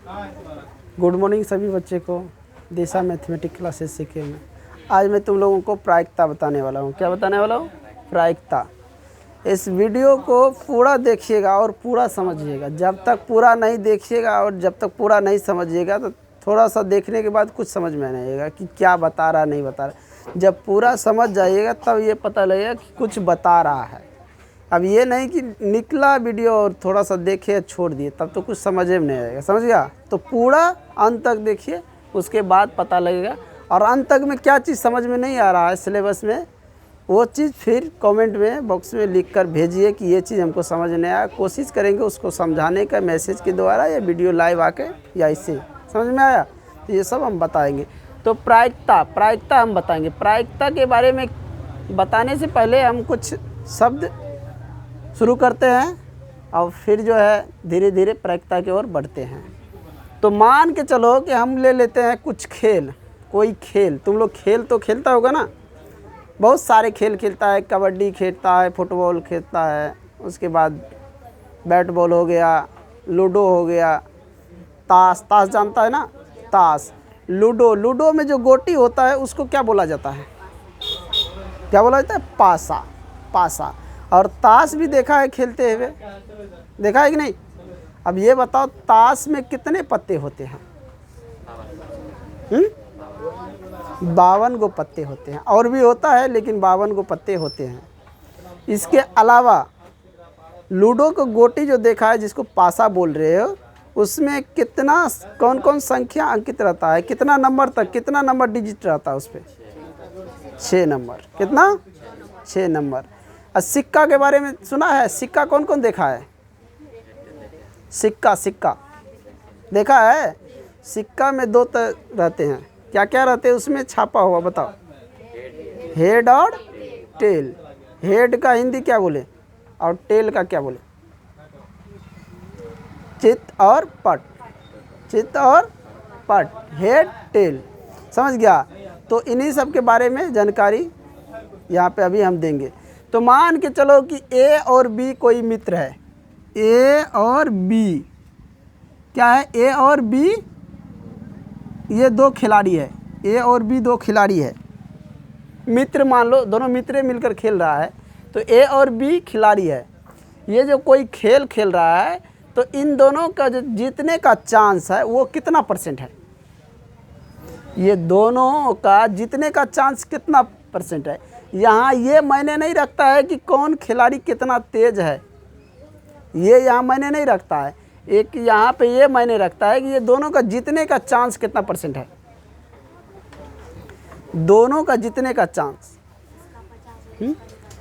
Good morning सभी बच्चे को दिशा मैथमेटिक्स क्लासेस सीखे में। आज मैं तुम लोगों को प्रायिकता बताने वाला हूँ। क्या बताने वाला हूँ? प्रायिकता। इस वीडियो को पूरा देखिएगा और पूरा समझिएगा। जब तक पूरा नहीं देखिएगा और जब तक पूरा नहीं समझिएगा तो थोड़ा सा देखने के बाद कुछ समझ में नहीं आएगा कि क्या बता रहा नहीं बता रहा। जब पूरा समझ जाइएगा तब ये पता लगेगा कि कुछ बता रहा है। अब ये नहीं कि निकला वीडियो और थोड़ा सा देखे छोड़ दिए, तब तो कुछ समझ में नहीं आएगा। समझ गया? तो पूरा अंत तक देखिए, उसके बाद पता लगेगा। और अंत तक में क्या चीज़ समझ में नहीं आ रहा है सिलेबस में, वो चीज़ फिर कमेंट में बॉक्स में लिख कर भेजिए कि ये चीज़ हमको समझ नहीं आया। कोशिश करेंगे उसको समझाने का, मैसेज के द्वारा या वीडियो लाइव आके या इससे। समझ में आया? तो ये सब हम बताएंगे। तो प्रायिकता हम बताएंगे। प्रायिकता के बारे में बताने से पहले हम कुछ शब्द शुरू करते हैं और फिर जो है धीरे धीरे प्रायिकता की ओर बढ़ते हैं। तो मान के चलो कि हम ले लेते हैं कुछ खेल, कोई खेल। तुम लोग खेल तो खेलता होगा ना, बहुत सारे खेल खेलता है। कबड्डी खेलता है, फुटबॉल खेलता है, उसके बाद बैट बॉल हो गया, लूडो हो गया, ताश जानता है ना, ताश, लूडो में जो गोटी होता है उसको क्या बोला जाता है? क्या बोला जाता है? पासा। और ताश भी देखा है खेलते हुए, देखा है कि नहीं? अब ये बताओ ताश में कितने पत्ते होते हैं? 52 गो पत्ते होते हैं। और भी होता है लेकिन 52 गो पत्ते होते हैं। इसके अलावा लूडो को गोटी जो देखा है, जिसको पासा बोल रहे हो, उसमें कितना कौन कौन संख्या अंकित रहता है? कितना नंबर तक, कितना नंबर डिजिट रहता है उस पर? 6 नंबर। कितना? 6 नंबर। और सिक्का के बारे में सुना है? सिक्का कौन कौन देखा है? सिक्का देखा है? सिक्का में 2 रहते हैं। क्या क्या रहते हैं उसमें छापा हुआ? बताओ। हेड और टेल। हेड का हिंदी क्या बोले और टेल का क्या बोले? चित और पट। Head tail. समझ गया? तो इन्हीं सब के बारे में जानकारी यहाँ पे अभी हम देंगे। तो मान के चलो कि ए और बी कोई मित्र है। ए और बी क्या है? ए और बी ये 2 खिलाड़ी है। ए और बी 2 खिलाड़ी है, मित्र मान लो, दोनों मित्र मिलकर खेल रहा है। तो ए और बी खिलाड़ी है। ये जो कोई खेल खेल रहा है तो इन दोनों का जो जीतने का चांस है वो कितना परसेंट है? ये दोनों का जीतने का चांस कितना परसेंट है? यहाँ ये मायने नहीं रखता है कि कौन खिलाड़ी कितना तेज है, ये यहाँ मायने नहीं रखता है। एक यहाँ पे ये मायने रखता है कि ये दोनों का जीतने का चांस कितना परसेंट है। दोनों का जीतने का चांस।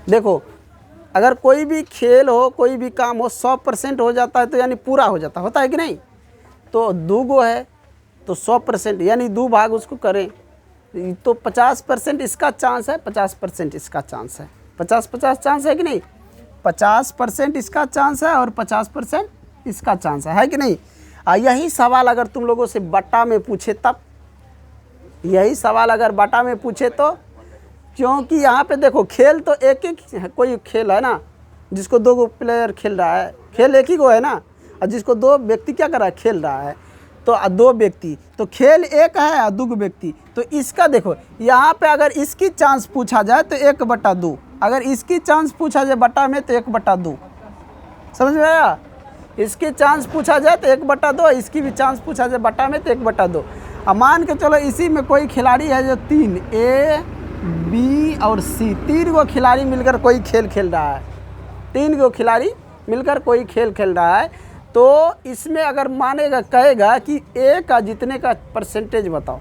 देखो, अगर कोई भी खेल हो, कोई भी काम हो, 100% हो जाता है तो यानी पूरा हो जाता होता है कि नहीं? तो 2 गो है तो 100% यानी 2 भाग उसको करें तो 50% इसका चांस है, 50% इसका चांस है। 50-50 चांस है कि नहीं? 50% इसका चांस है और 50% इसका चांस है कि नहीं? यही सवाल अगर तुम लोगों से बटा में पूछे तब, यही सवाल अगर बटा में पूछे तो, क्योंकि यहाँ पे देखो खेल तो एक कोई खेल है ना, जिसको 2 गो प्लेयर खेल रहा है, खेल एक ही गो है ना, और जिसको 2 व्यक्ति क्या कर रहा है? खेल रहा है। तो 2 व्यक्ति, तो खेल एक है और 2 व्यक्ति। तो इसका देखो यहाँ पे अगर इसकी चांस पूछा जाए तो 1/2, अगर इसकी चांस पूछा जाए बटा में तो 1/2। समझ में आया? इसकी चांस पूछा जाए तो 1/2, इसकी भी चांस पूछा जाए बटा में तो 1/2। अब मान के चलो इसी में कोई खिलाड़ी है जो 3, ए बी और सी, 3 गो खिलाड़ी मिलकर कोई खेल खेल रहा है। 3 गो खिलाड़ी मिलकर कोई खेल खेल रहा है। तो इसमें अगर मानेगा, कहेगा कि ए का जीतने का परसेंटेज बताओ,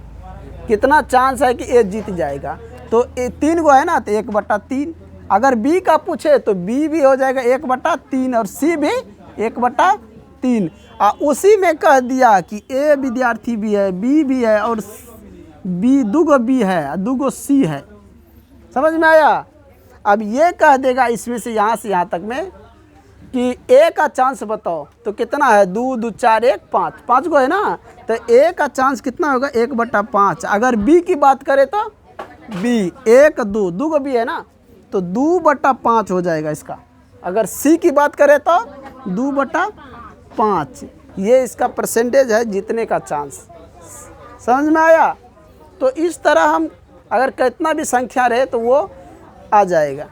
कितना चांस है कि ए जीत जाएगा। तो 3 गो है ना, तो 1/3। अगर बी का पूछे तो बी भी हो जाएगा 1/3 और सी भी 1/3। उसी में कह दिया कि ए विद्यार्थी भी है, बी भी है और बी 2 गो बी है, 2 गो सी है। समझ में आया? अब ये कह देगा इसमें से यहाँ तक में कि ए का चांस बताओ, तो कितना है? 2 2 4 1 5, 5 गो है ना, तो ए का चांस कितना होगा? 1/5। अगर बी की बात करें तो बी 1 2 2 गो बी है ना, तो 2/5 हो जाएगा इसका। अगर सी की बात करें तो 2/5। ये इसका परसेंटेज है जीतने का चांस। समझ में आया? तो इस तरह हम अगर कितना भी संख्या रहे तो वो आ जाएगा।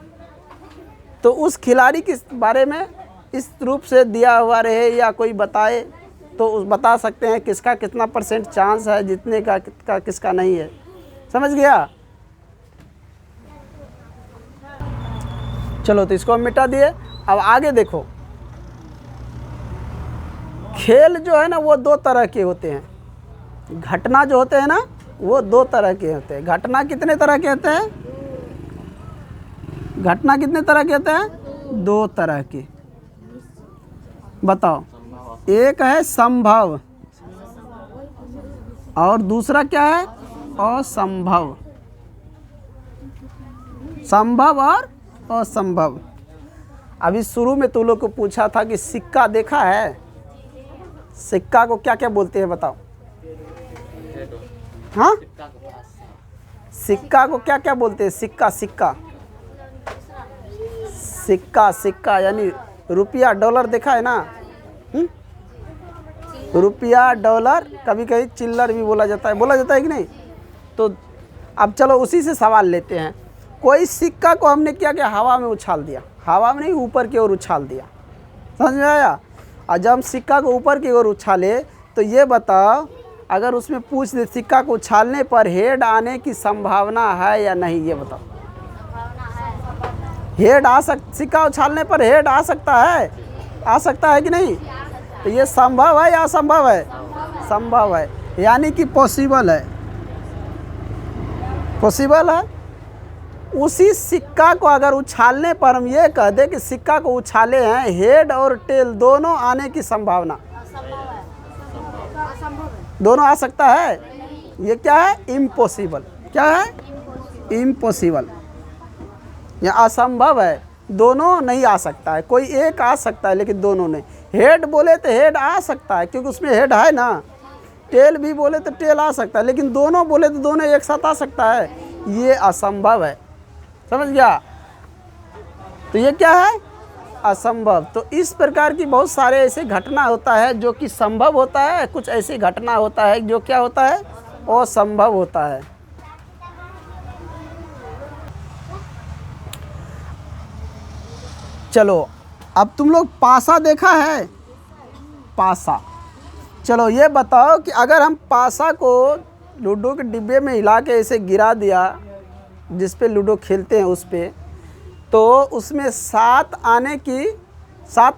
तो उस खिलाड़ी के बारे में इस रूप से दिया हुआ रहे या कोई बताए तो बता सकते हैं किसका कितना परसेंट चांस है जीतने का, किसका नहीं है। समझ गया? चलो तो इसको हम मिटा दिए। अब आगे देखो, खेल जो है ना वो दो तरह के होते हैं। घटना जो होते हैं ना वो दो तरह के होते हैं। घटना कितने तरह के होते हैं? घटना कितने तरह के होते हैं? दो तरह के। बताओ। एक है संभव और दूसरा क्या है? असंभव। संभव और असंभव। अभी शुरू में तुम लोग को पूछा था कि सिक्का देखा है? सिक्का को क्या क्या बोलते हैं बताओ? हाँ, सिक्का को क्या क्या बोलते हैं? सिक्का सिक्का सिक्का सिक्का यानी रुपया डॉलर देखा है ना? रुपया डॉलर, कभी कभी चिल्लर भी बोला जाता है कि नहीं? तो अब चलो उसी से सवाल लेते हैं। कोई सिक्का को हमने क्या किया? हवा में उछाल दिया। हवा में नहीं, ऊपर की ओर उछाल दिया। समझ में आया? और जब हम सिक्का को ऊपर की ओर उछाले तो ये बताओ, अगर उसमें पूछ दे सिक्का को उछालने पर हेड आने की संभावना है या नहीं, ये बताओ। हेड सिक्का उछालने पर हेड आ सकता है कि नहीं? तो ये संभव है या असंभव है? संभव है, यानी कि पॉसिबल है। पॉसिबल है। उसी सिक्का को अगर उछालने पर हम ये कह दें कि सिक्का को उछाले हैं, हेड और टेल दोनों आने की संभावना, दोनों आ सकता है। ये क्या है? इम्पॉसिबल। क्या है? इम्पॉसिबल या असंभव है। दोनों नहीं आ सकता है, कोई एक आ सकता है लेकिन दोनों नहीं। हेड बोले तो हेड आ सकता है क्योंकि उसमें हेड है ना। टेल भी बोले तो टेल आ सकता है, लेकिन दोनों बोले तो दोनों एक साथ आ सकता है। ये असंभव है। समझ गया? तो ये क्या है? असंभव। तो इस प्रकार की बहुत सारे ऐसे घटना होता है जो कि संभव होता है, कुछ ऐसी घटना होता है जो क्या होता है? असंभव होता है। चलो अब तुम लोग पासा देखा है? पासा। चलो ये बताओ कि अगर हम पासा को लूडो के डिब्बे में हिला के ऐसे गिरा दिया, जिस पे लूडो खेलते हैं उस पे, तो उसमें 7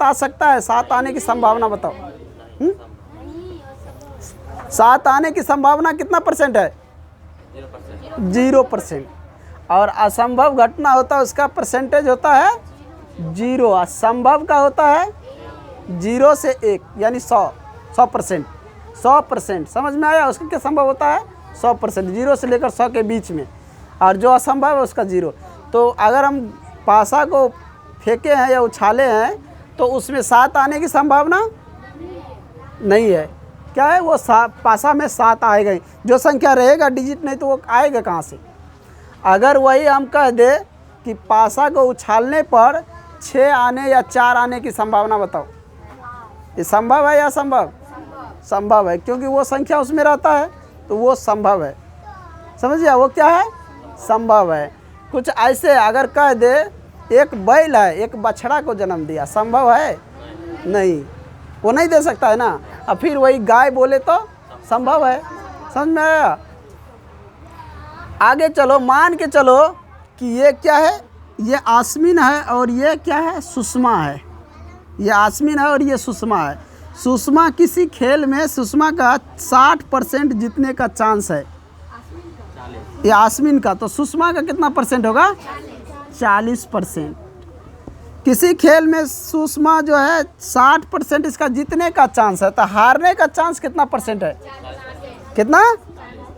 आ सकता है? 7 आने की संभावना बताओ। 7 आने की संभावना कितना परसेंट है? 0%। और असंभव घटना होता है उसका परसेंटेज होता है 0। असंभव का होता है 0 से 1 यानी 100%। 100%। समझ में आया? उसका क्या संभव होता है? 100%। 0 से लेकर 100 के बीच में। और जो असंभव है उसका 0। तो अगर हम पासा को फेंके हैं या उछाले हैं तो उसमें 7 आने की संभावना नहीं है। क्या है? वो पासा में 7 आएगा ही। जो संख्या रहेगा डिजिट, नहीं तो वो आएगा कहाँ से? अगर वही हम कह दे कि पासा को उछालने पर 6 आने या 4 आने की संभावना बताओ, ये संभव है या असंभव? संभव है, क्योंकि वो संख्या उसमें रहता है तो वो संभव है। समझिए? वो क्या है? संभव है। कुछ ऐसे अगर कह दे एक बैल है, एक बछड़ा को जन्म दिया, संभव है? नहीं, वो नहीं दे सकता है ना। अब फिर वही गाय बोले तो संभव है। समझ में आया? आगे चलो, मान के चलो कि ये क्या है? ये आसमीन है और ये क्या है? सुषमा है। ये आसमीन है और ये सुषमा है। सुषमा किसी खेल में सुषमा का 60% जीतने का चांस है, ये आसमीन का। तो सुषमा का कितना परसेंट होगा? 40%। किसी खेल में सुषमा जो है 60% इसका जीतने का चांस है, तो हारने का चांस कितना परसेंट है? कितना?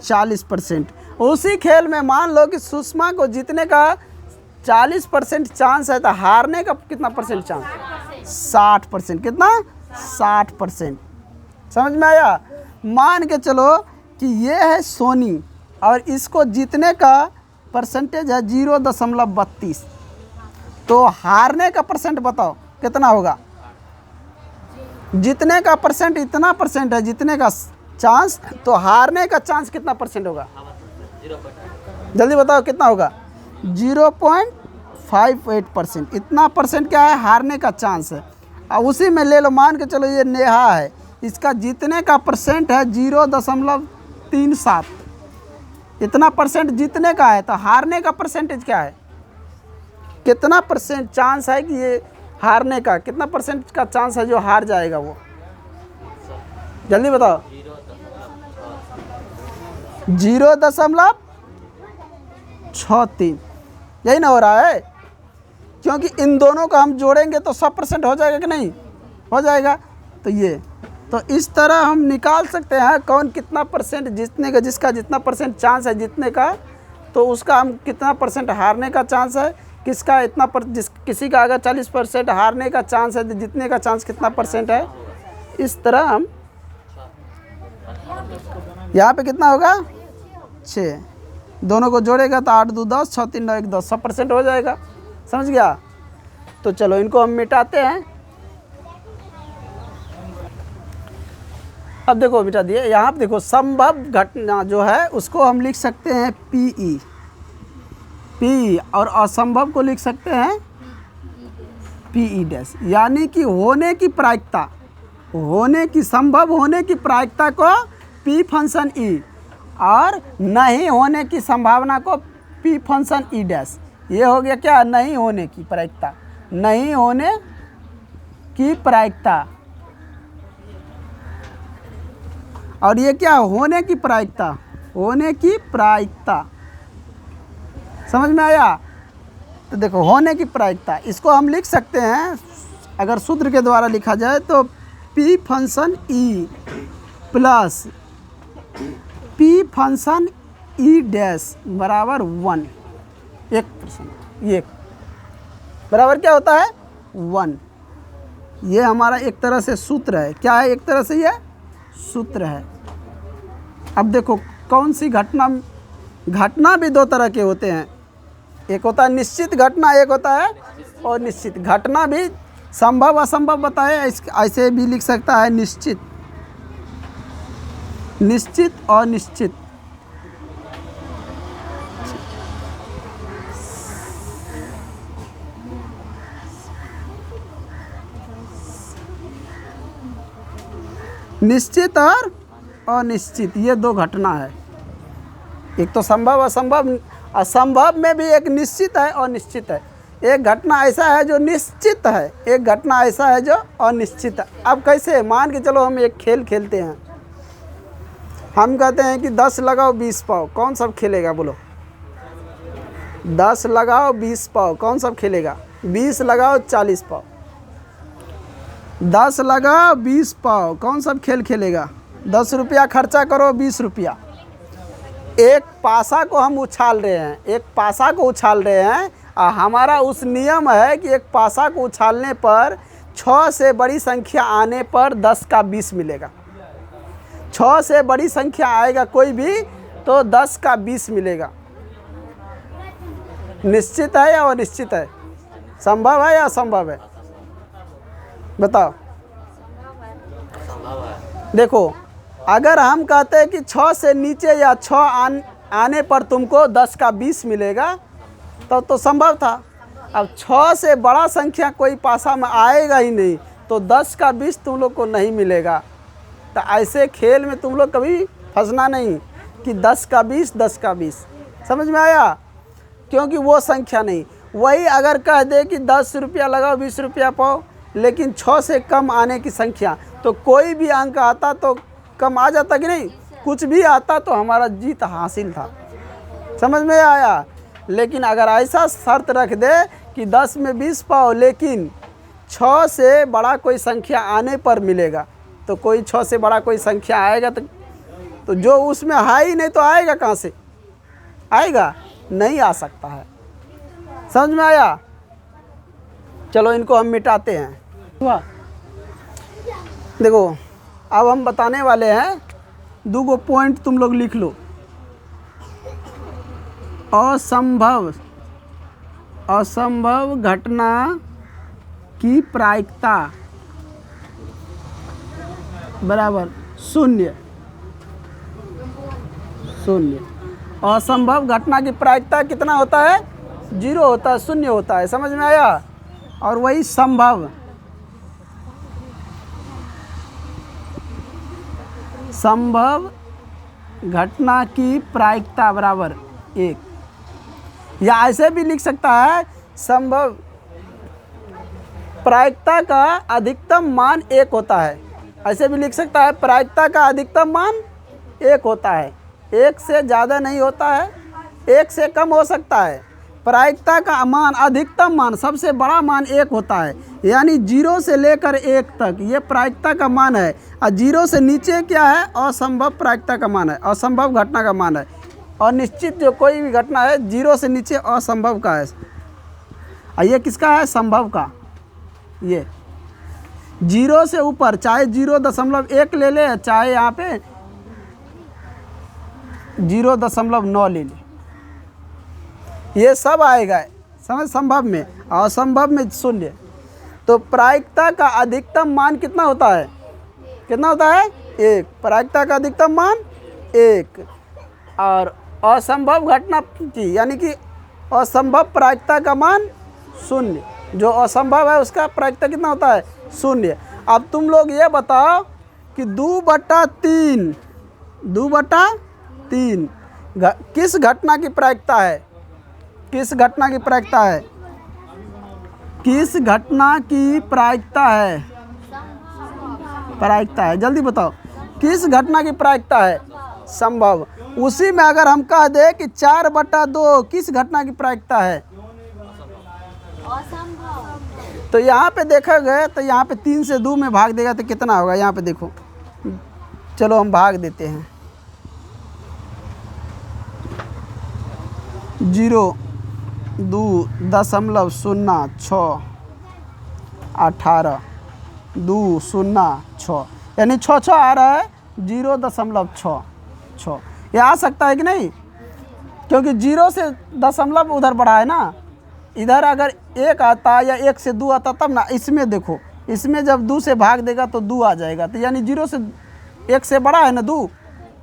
40%। उसी खेल में मान लो कि सुषमा को जीतने का 40% चांस है, तो हारने का कितना परसेंट चांस? 60%। कितना? 60%। समझ में आया? मान के चलो कि ये है सोनी और इसको जीतने का परसेंटेज है 0.32, तो हारने का परसेंट बताओ कितना होगा? जितने का परसेंट इतना परसेंट है, जितने का चांस, तो हारने का चांस कितना परसेंट होगा? जल्दी बताओ कितना होगा? 0.58%। इतना परसेंट क्या है? हारने का चांस है। अब उसी में ले लो, मान के चलो ये नेहा है, इसका जीतने का परसेंट है 0.37। इतना परसेंट जीतने का है, तो हारने का परसेंटेज क्या है? कितना परसेंट चांस है कि ये हारने का, कितना परसेंट का चांस है जो हार जाएगा वो? जल्दी बताओ। 0.63। यही ना हो रहा है? क्योंकि इन दोनों को हम जोड़ेंगे तो 100% हो जाएगा कि नहीं? हो जाएगा। तो ये, तो इस तरह हम निकाल सकते हैं कौन कितना परसेंट जीतने का, जिसका जितना परसेंट चांस है जीतने का, तो उसका हम कितना परसेंट हारने का चांस है, किसका इतना किसी का अगर 40% हारने का चांस है तो जीतने का चांस कितना परसेंट है। इस तरह हम, यहाँ पे कितना होगा? 6। दोनों को जोड़ेगा तो 8 2 10, 6 3 9 1 10, 100% हो जाएगा। समझ गया? तो चलो इनको हम मिटाते हैं। अब देखो मिटा दिए। यहाँ पे देखो, संभव घटना जो है उसको हम लिख सकते हैं पी, और असंभव को लिख सकते हैं पी-, यानी कि होने की प्रायिकता, होने की, संभव होने की प्रायिकता को पी फंक्शन ई, और नहीं होने की संभावना को पी फंक्शन ई डैश। ये हो गया क्या? नहीं होने की प्रायिकता, नहीं होने की प्रायिकता। और ये क्या? होने की प्रायिकता, होने की प्रायिकता। समझ में आया? तो देखो, होने की प्रायिकता, इसको हम लिख सकते हैं, अगर सूत्र के द्वारा लिखा जाए तो P function E plus P function ई डैश बराबर 1। 1%, ये बराबर क्या होता है? 1। ये हमारा एक तरह से सूत्र है। क्या है? एक तरह से ये सूत्र है। अब देखो, कौन सी घटना, घटना भी दो तरह के होते हैं, एक होता है निश्चित घटना, एक होता है अनिश्चित घटना। भी संभव असंभव बताए, ऐसे भी लिख सकता है निश्चित, निश्चित और निश्चित। निश्चित और अनिश्चित, ये दो घटना है। एक तो संभव असंभव, असंभव में भी एक निश्चित है और निश्चित है। एक घटना ऐसा है जो निश्चित है, एक घटना ऐसा है जो अनिश्चित है। अब कैसे? मान के चलो हम एक खेल खेलते हैं, हम कहते हैं कि 10 लगाओ 20 पाओ, कौन सब खेलेगा? बोलो। 10 लगाओ 20 पाओ, कौन सब खेलेगा? 20 लगाओ 40 पाओ। 10 लगाओ 20 पाओ, कौन सब खेल खेलेगा? 10 रुपया खर्चा करो, 20 रुपया। एक पासा को हम उछाल रहे हैं, एक पासा को उछाल रहे हैं, और हमारा उस नियम है कि एक पासा को उछालने पर 6 से बड़ी संख्या आने पर 10 का 20 मिलेगा। 6 से बड़ी संख्या आएगा कोई भी तो 10 का 20 मिलेगा। निश्चित है या अनिश्चित है? संभव है या असंभव है? बताओ। देखो, अगर हम कहते हैं कि 6 से नीचे या 6 आने पर तुमको 10 का 20 मिलेगा, तो संभव था। अब 6 से बड़ा संख्या कोई पासा में आएगा ही नहीं, तो 10 का 20 तुम लोग को नहीं मिलेगा। तो ऐसे खेल में तुम लोग कभी फंसना नहीं कि 10 का 20, 10 का 20। समझ में आया? क्योंकि वो संख्या नहीं। वही अगर कह दे कि 10 रुपया लगाओ 20 रुपया पाओ, लेकिन 6 से कम आने की संख्या, तो कोई भी अंक आता तो कम आ जाता कि नहीं? कुछ भी आता तो हमारा जीत हासिल था। समझ में आया? लेकिन अगर ऐसा शर्त रख दे कि 10 में 20 पाओ, लेकिन 6 से बड़ा कोई संख्या आने पर मिलेगा, तो कोई 6 से बड़ा कोई संख्या आएगा तो जो उसमें है ही नहीं तो आएगा कहाँ से? आएगा? नहीं आ सकता है। समझ में आया? चलो इनको हम मिटाते हैं। देखो, अब हम बताने वाले हैं, 2 पॉइंट तुम लोग लिख लो। असंभव, असंभव घटना की प्रायिकता, बराबर शून्य। शून्य। असंभव घटना की प्रायिकता कितना होता है? 0 होता है, शून्य होता है। समझ में आया? और वही संभव, संभव घटना की प्रायिकता बराबर 1। या ऐसे भी लिख सकता है, संभव प्रायिकता का अधिकतम मान 1 होता है। ऐसे भी लिख सकता है, प्रायिकता का अधिकतम मान 1 होता है। 1 से ज़्यादा नहीं होता है, 1 से कम हो सकता है। प्रायिकता का मान, अधिकतम मान, सबसे बड़ा मान 1 होता है। यानी 0 से लेकर 1 तक ये प्रायिकता का मान है। और 0 से नीचे क्या है? असंभव प्रायिकता का मान है, असंभव घटना का मान है। और निश्चित जो कोई भी घटना है 0 से नीचे असंभव का है। और ये किसका है? संभव का। ये 0 से ऊपर, चाहे 0.1 ले ले, चाहे यहाँ पे 0.9 ले ले, ये सब आएगा समझ संभव में। असंभव में 0। तो प्रायिकता का अधिकतम मान कितना होता है? कितना होता है? 1। प्रायिकता का अधिकतम मान 1। और असंभव घटना की, यानी कि असंभव प्रायिकता का मान 0। जो असंभव है उसका प्रायिकता कितना होता है? 0। अब तुम लोग ये बताओ कि 2/3 किस घटना की प्रायिकता है? किस घटना की प्रायिकता है? किस घटना की प्रायिकता है? प्रायिकता है, जल्दी बताओ, किस घटना की प्रायिकता है? संभव। उसी में अगर हम कह दे कि 4/2 किस घटना की प्रायिकता है? तो यहाँ पे देखा गया, तो यहाँ पे 3 से 2 में भाग देगा तो कितना होगा? यहाँ पे देखो, चलो हम भाग देते हैं। 0.206 18 206, यानी 6 आ रहा है। 0.66 ये आ सकता है कि नहीं? क्योंकि 0 से दशमलव उधर बढ़ा है ना। इधर अगर 1 आता या 1 से 2 आता तब ना। इसमें देखो, इसमें जब 2 से भाग देगा तो 2 आ जाएगा। तो यानी 0 से 1 से बड़ा है ना 2,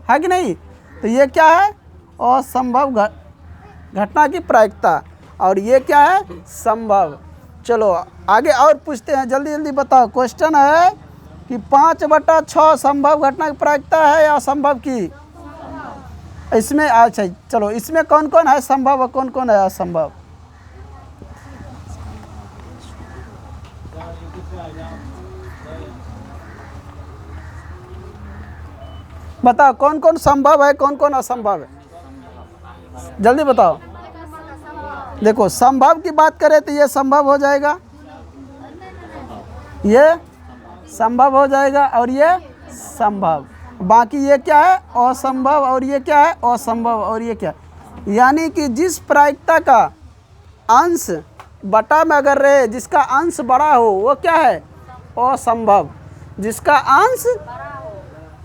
है कि नहीं? तो ये क्या है? असंभव घटना की प्रायिकता। और ये क्या है? संभव। चलो आगे और पूछते हैं, जल्दी जल्दी बताओ। क्वेश्चन है कि 5/6 संभव घटना की प्रायिकता है या असंभव की? इसमें अच्छा चलो, इसमें कौन कौन है संभव और कौन कौन है असंभव? बताओ कौन कौन संभव है, कौन कौन असंभव है? जल्दी बताओ। देखो, संभव की बात करें तो ये संभव हो जाएगा, ये संभव हो जाएगा, और ये संभव। बाकी ये क्या है? असंभव। और ये क्या है? असंभव। और ये क्या? यानी कि जिस प्रायिकता का अंश बटा में अगर रहे, जिसका अंश बड़ा हो, वो क्या है? असंभव। जिसका अंश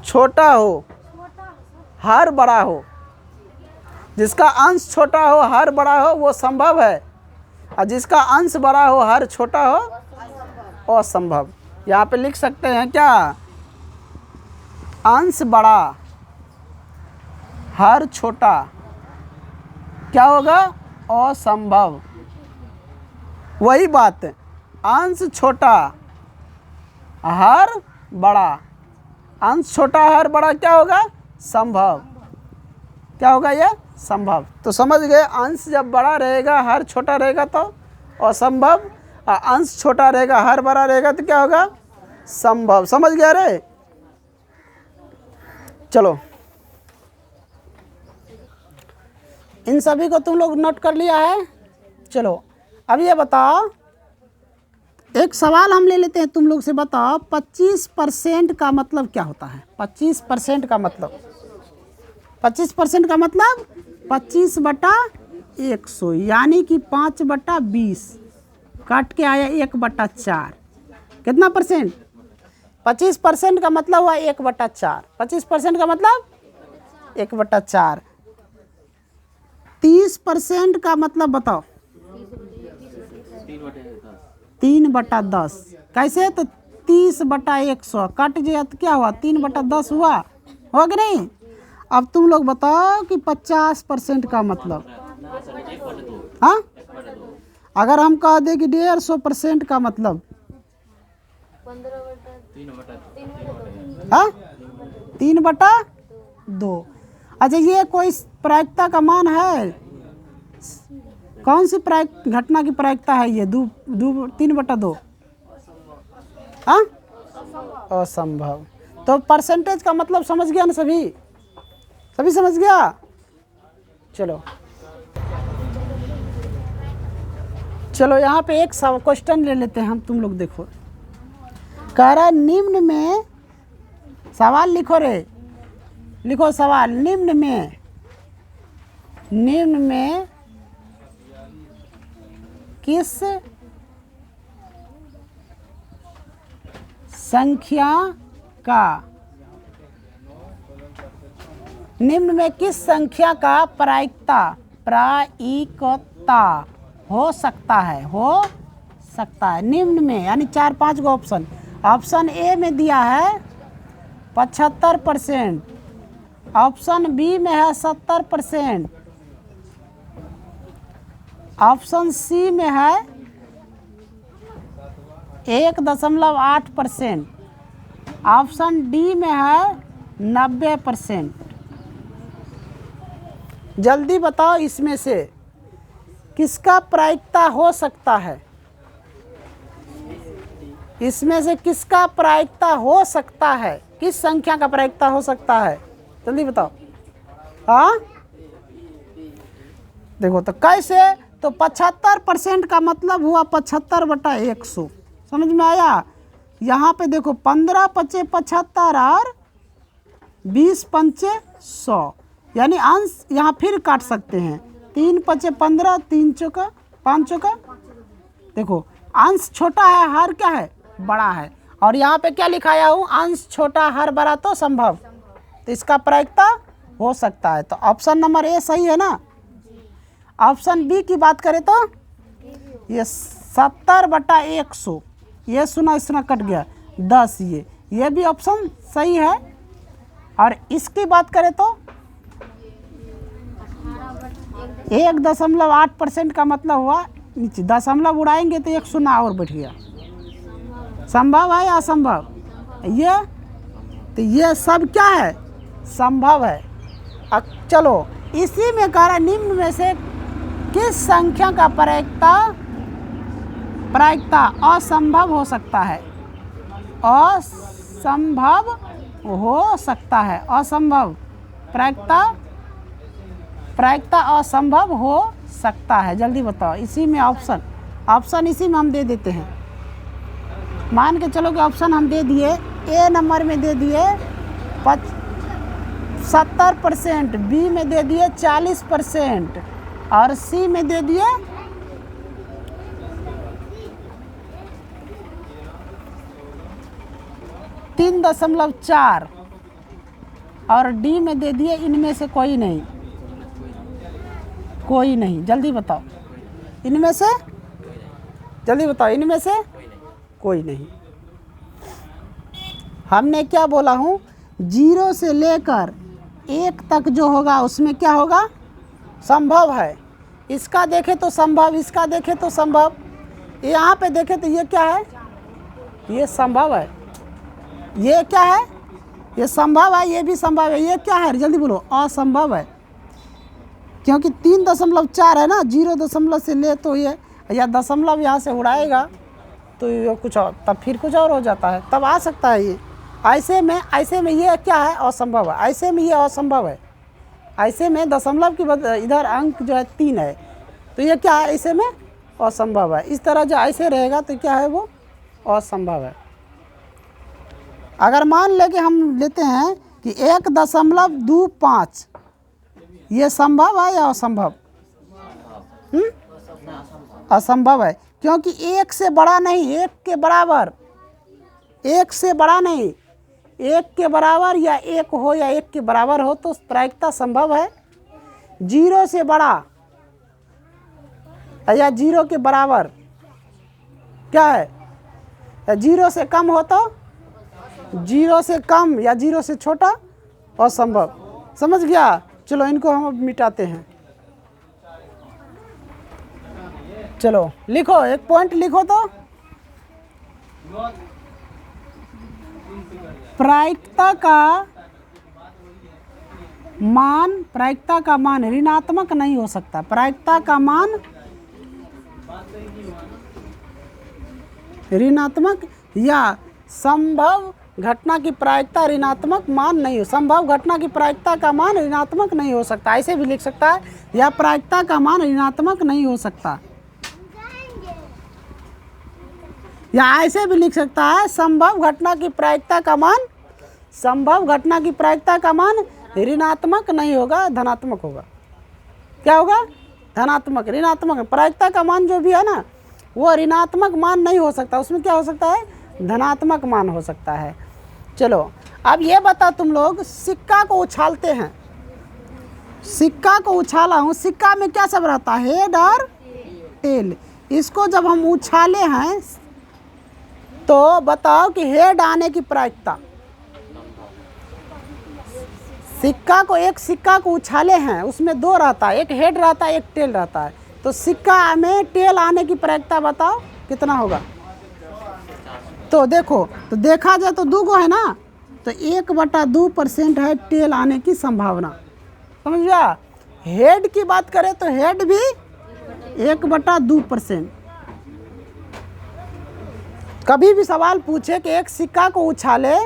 छोटा हो, हर बड़ा हो, जिसका अंश छोटा हो हर बड़ा हो, वो संभव है। और जिसका अंश बड़ा हो हर छोटा हो, असंभव। यहाँ पे लिख सकते हैं क्या? अंश बड़ा हर छोटा क्या होगा? असंभव। वही बात, अंश छोटा हर बड़ा, अंश छोटा हर बड़ा क्या होगा? संभव। क्या होगा? ये संभव। तो समझ गए, अंश जब बड़ा रहेगा हर छोटा रहेगा तो असंभव, और अंश छोटा रहेगा हर बड़ा रहेगा तो क्या होगा? संभव। समझ गया रे? चलो, इन सभी को तुम लोग नोट कर लिया है? चलो अब ये बताओ, एक सवाल हम ले लेते हैं तुम लोग से। बताओ 25% का मतलब क्या होता है? 25% का मतलब, 25% का मतलब 25/100, यानी कि 5/20 काट के आया 1/4। कितना परसेंट? 25% का मतलब हुआ 1/4। 25% का मतलब 1/4। 30% का मतलब बताओ? 3/10। कैसे? तो 30/100 कट गया तो क्या हुआ, 3/10 हुआ, हो कि नहीं। अब तुम लोग बताओ कि 50% का मतलब, हाँ, अगर हम कह दें कि 150% का मतलब, हाँ, 3/2। अच्छा, ये कोई प्रायिकता का मान है, कौन सी घटना की प्रायिकता है ये, 3/2, हाँ, असंभव। तो परसेंटेज का मतलब समझ गया ना, सभी समझ गया। चलो यहाँ पे एक क्वेश्चन ले लेते हैं हम, तुम लोग देखो। कह रहा है निम्न में, सवाल लिखो रे, लिखो सवाल, निम्न में किस संख्या का, निम्न में किस संख्या का प्रायिकता हो सकता है, निम्न में, यानी 4-5 गो ऑप्शन। ऑप्शन ए में दिया है 75%, ऑप्शन बी में है 70%, ऑप्शन सी में है 1.8%, ऑप्शन डी में है 90%। जल्दी बताओ इसमें से किसका प्रायिकता हो सकता है, इसमें से किसका प्रायिकता हो सकता है, किस संख्या का प्रायिकता हो सकता है, जल्दी बताओ। हाँ, देखो तो कैसे, तो 75% का मतलब हुआ 75/100, समझ में आया। यहाँ पे देखो 15×5 = 75 और 20×5 = 100, यानी अंश यहाँ फिर काट सकते हैं, 3×5 = 15, 3×4 = 5×4, देखो अंश छोटा है, हर क्या है, बड़ा है। और यहाँ पे क्या लिखाया हूँ, अंश छोटा हर बड़ा तो संभव, तो इसका प्रायिकता हो सकता है। तो ऑप्शन नंबर ए सही है ना। ऑप्शन बी की बात करें तो ये 70/100, ये सुना कट गया 10, ये भी ऑप्शन सही है। और इसकी बात करें तो 1.8% का मतलब हुआ, नीचे दशमलव उड़ाएंगे तो 1 शून्य और बैठ गया, संभव है या असंभव, ये तो ये सब क्या है, संभव है। अब चलो इसी में कह रहा निम्न में से किस संख्या का प्रायिकता असंभव हो सकता है, असंभव हो सकता है, असंभव प्रायिकता असंभव हो सकता है, जल्दी बताओ। इसी में ऑप्शन इसी में हम दे देते हैं, मान के चलो कि ऑप्शन हम दे दिए, ए नंबर में दे दिए 70%, बी में दे दिए 40% और सी में दे दिए 3.4 और डी में दे दिए इनमें से कोई नहीं, जल्दी बताओ इनमें से, जल्दी बताओ इनमें से कोई नहीं। हमने क्या बोला हूँ, 0 से लेकर 1 तक जो होगा उसमें क्या होगा, संभव है। इसका देखें तो संभव, इसका देखें तो संभव, यहाँ पे देखें तो ये क्या है, ये संभव है, ये क्या है, ये संभव है, ये भी संभव है, ये क्या है, जल्दी बोलो, असंभव है। क्योंकि 3.4 है ना, 0 से ले तो ये, या दशमलव यहाँ से उड़ाएगा तो ये कुछ और, तब फिर कुछ और हो जाता है, तब आ सकता है ये। ऐसे में ये क्या है, असंभव है, ऐसे में ये असंभव है, ऐसे में दशमलव की इधर अंक जो है 3 है तो ये क्या है, ऐसे में असंभव है। इस तरह जो ऐसे रहेगा तो क्या है, वो असंभव है। अगर मान ले कि हम लेते हैं कि 1.25 ये संभव है या असंभव, असंभव है, क्योंकि 1 से बड़ा नहीं, 1 के बराबर, 1 से बड़ा नहीं, 1 के बराबर या 1 हो या 1 के बराबर हो तो प्रायिकता संभव है। 0 से बड़ा या 0 के बराबर क्या है, या 0 से कम हो तो 0 से कम या 0 से छोटा असंभव। समझ गया? चलो इनको हम अब मिटाते हैं। चलो लिखो, एक पॉइंट लिखो तो, प्रायिकता का मान ऋणात्मक नहीं हो सकता। प्रायिकता का मान ऋणात्मक या संभव घटना की प्रायिकता ऋणात्मक मान नहीं हो, संभव घटना की प्रायिकता का मान ऋणात्मक नहीं हो सकता। ऐसे भी लिख सकता है, या प्रायिकता का मान ऋणात्मक नहीं हो सकता, या ऐसे भी लिख सकता है, संभव घटना की प्रायिकता का मान, संभव घटना की प्रायिकता का मान ऋणात्मक नहीं होगा, धनात्मक होगा। क्या होगा? धनात्मक। ऋणात्मक प्रायिकता का मान जो भी है ना, वो ऋणात्मक मान नहीं हो सकता, उसमें क्या हो सकता है? धनात्मक मान हो सकता है। चलो अब ये बताओ, तुम लोग सिक्का को उछालते हैं, सिक्का को उछाला हूँ, सिक्का में क्या सब रहता है? हेड और टेल। इसको जब हम उछाले हैं तो बताओ कि हेड आने की प्रायिकता, सिक्का को, एक सिक्का को उछाले हैं, उसमें दो रहता है, एक हेड रहता है, एक टेल रहता है, तो सिक्का में टेल आने की प्रायिकता बताओ कितना होगा? तो देखो, तो देखा जाए तो 2 गो है ना, तो 1/2% है टेल आने की संभावना। समझ गया? हेड की बात करें तो हेड भी 1/2%। कभी भी सवाल पूछे कि एक सिक्का को उछाले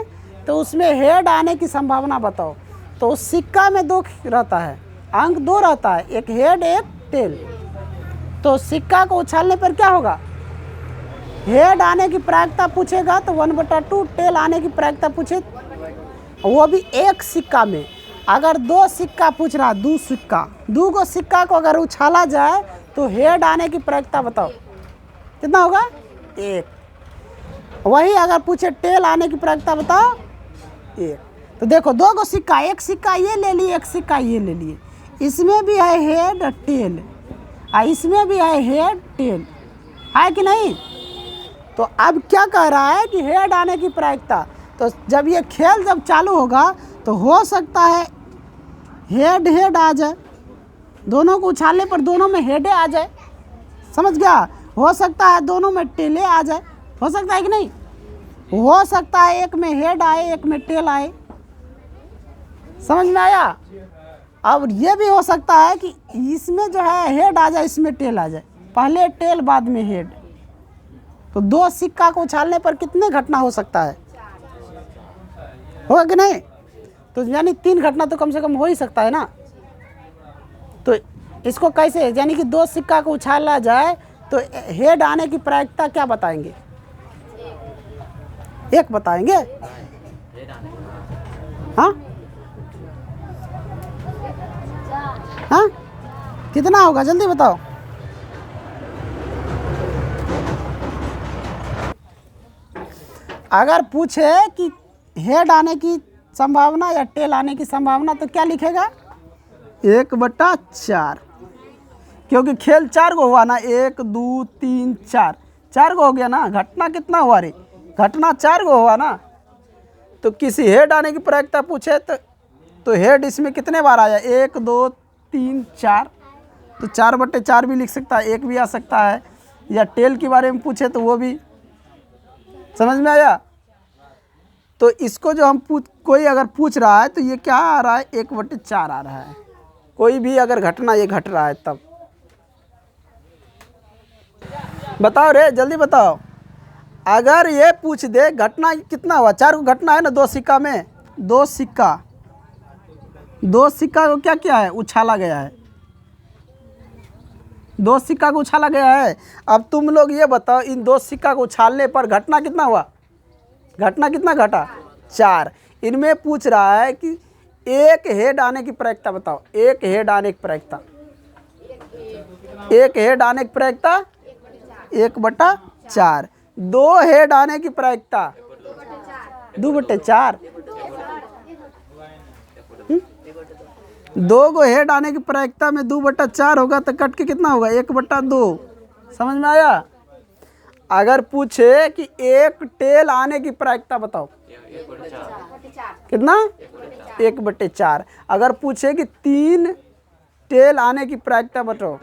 तो उसमें हेड आने की संभावना बताओ, तो उस सिक्का में 2 रहता है, अंक 2 रहता है, एक हेड एक टेल। तो सिक्का को उछालने पर क्या होगा? हेड आने की प्रायिकता पूछेगा तो 1/2, टेल आने की प्रायिकता पूछे वो भी एक सिक्का में। अगर 2 सिक्का पूछ रहा, 2 सिक्का, 2 गो सिक्का को अगर उछाला जाए तो हेड आने की प्रायिकता बताओ कितना होगा? 1। वही अगर पूछे टेल आने की प्रायिकता बताओ 1। तो देखो 2 गो सिक्का, एक सिक्का ये ले लिए, एक सिक्का ये ले लिए, इसमें भी है हेड टेल, इसमें भी है हेड टेल, है कि नहीं? तो अब क्या कह रहा है कि हेड आने की प्रायिकता, तो जब ये खेल जब चालू होगा तो हो सकता है हेड हेड आ जाए, दोनों को उछालने पर दोनों में हेडे आ जाए। समझ गया? हो सकता है दोनों में टेले आ जाए, हो सकता है कि नहीं? हो सकता है एक में हेड आए, एक में टेल आए। समझ में आया? अब ये भी हो सकता है कि इसमें जो है हेड आ जाए, इसमें टेल आ जाए, पहले टेल बाद में हेड। तो 2 सिक्का को उछालने पर कितने घटना हो सकता है? होगा कि नहीं? तो यानी 3 घटना तो कम से कम हो ही सकता है ना। तो इसको कैसे, यानी कि 2 सिक्का को उछाला जाए तो हेड आने की प्रायिकता क्या बताएंगे? 1 बताएंगे। हाँ हाँ, कितना होगा जल्दी बताओ। अगर पूछे कि हेड आने की संभावना या टेल आने की संभावना तो क्या लिखेगा? 1/4, क्योंकि खेल 4 गो हुआ ना, 1 2 3 4, 4 गो हो गया ना। घटना कितना हुआ रे? घटना 4 गो हुआ ना। तो किसी हेड आने की प्रायिकता पूछे तो हेड इसमें कितने बार आया? 1 2 3 4, तो 4/4 भी लिख सकता है, 1 भी आ सकता है। या टेल के बारे में पूछे तो वो भी। समझ में आया? तो इसको जो हम कोई अगर पूछ रहा है तो ये क्या आ रहा है? 1/4 आ रहा है। कोई भी अगर घटना ये घट रहा है तब। बताओ रे, जल्दी बताओ। अगर ये पूछ दे घटना कितना हुआ, 4 को घटना है ना 2 सिक्का में, 2 सिक्का को क्या किया है? उछाला गया है। 2 सिक्का को उछाला गया है। अब तुम लोग ये बताओ, इन 2 सिक्का को उछालने पर घटना कितना हुआ? घटना कितना घटा? 4। इनमें पूछ रहा है कि एक हेड आने की प्रायिकता बताओ। एक हेड आने की प्रायिकता, एक हेड आने की प्रायिकता 1/4। 2 हेड आने की प्रायिकता 2/4। 2 गो हेड आने की प्रायिकता में 2/4 होगा तो कट के कितना होगा? 1/2। समझ में आया? अगर पूछे कि एक टेल आने की प्रायिकता बताओ, कितना? 1/4। अगर पूछे कि 3 टेल आने की प्रायिकता बताओ,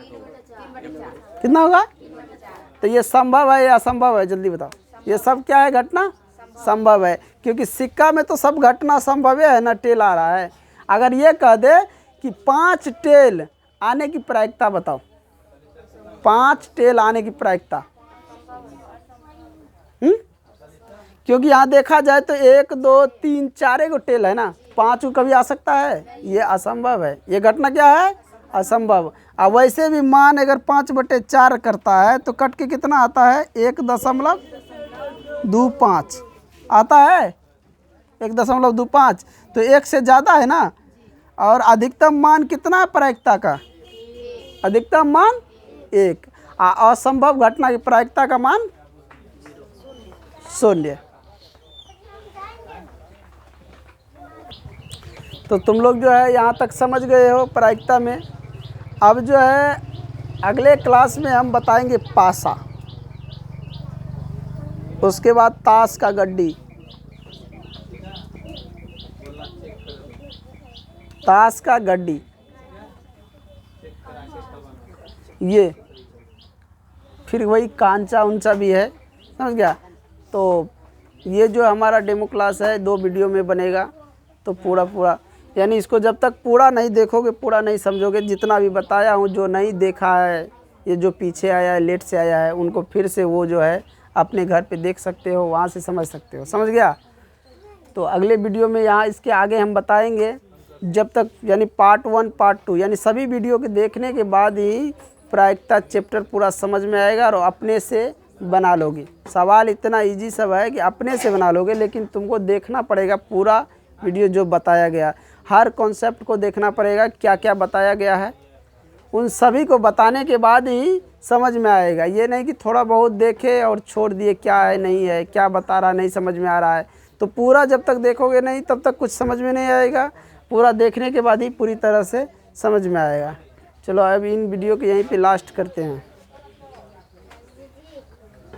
कितना होगा? तो ये संभव है या असंभव है? जल्दी बताओ। ये सब क्या है? घटना संभव है, क्योंकि सिक्का में तो सब घटना संभव है ना, टेल आ रहा है। अगर ये कह दे कि 5 टेल आने की प्रायिकता बताओ, 5 टेल आने की प्रायिकता, क्योंकि यहाँ देखा जाए तो 1 2 3 4 गो टेल है ना, 5 को कभी आ सकता है? ये असंभव है, ये घटना क्या है? असंभव। अब वैसे भी मान अगर 5/4 करता है तो कट के कितना आता है? 1.25 आता है, 1.25। तो 1 से ज़्यादा है ना। और अधिकतम मान कितना है प्रायिकता का? अधिकतम मान 1। असंभव घटना की प्रायिकता का मान 0। तो तुम लोग जो है यहाँ तक समझ गए हो प्रायिकता में। अब जो है अगले क्लास में हम बताएंगे पासा, उसके बाद ताश का गड्डी, ताश का गड्डी, ये फिर वही कांचा उंचा भी है, समझ गया? तो ये जो हमारा डेमो क्लास है 2 वीडियो में बनेगा। तो पूरा यानी इसको जब तक पूरा नहीं देखोगे, पूरा नहीं समझोगे, जितना भी बताया हूँ, जो नहीं देखा है, ये जो पीछे आया है, लेट से आया है, उनको फिर से वो जो है अपने घर पे देख सकते हो, वहाँ से समझ सकते हो। समझ गया? तो अगले वीडियो में यहाँ इसके आगे हम बताएंगे, जब तक यानी पार्ट 1 पार्ट 2 यानी सभी वीडियो के देखने के बाद ही प्रायिकता चैप्टर पूरा समझ में आएगा और अपने से बना लोगे। सवाल इतना इजी सब है कि अपने से बना लोगे, लेकिन तुमको देखना पड़ेगा पूरा वीडियो जो बताया गया, हर कॉन्सेप्ट को देखना पड़ेगा, क्या क्या बताया गया है, उन सभी को बताने के बाद ही समझ में आएगा। ये नहीं कि थोड़ा बहुत देखे और छोड़ दिए, क्या है नहीं है, क्या बता रहा नहीं समझ में आ रहा है। तो पूरा जब तक देखोगे नहीं तब तक कुछ समझ में नहीं आएगा, पूरा देखने के बाद ही पूरी तरह से समझ में आएगा। चलो अब इन वीडियो को यहीं पे लास्ट करते हैं।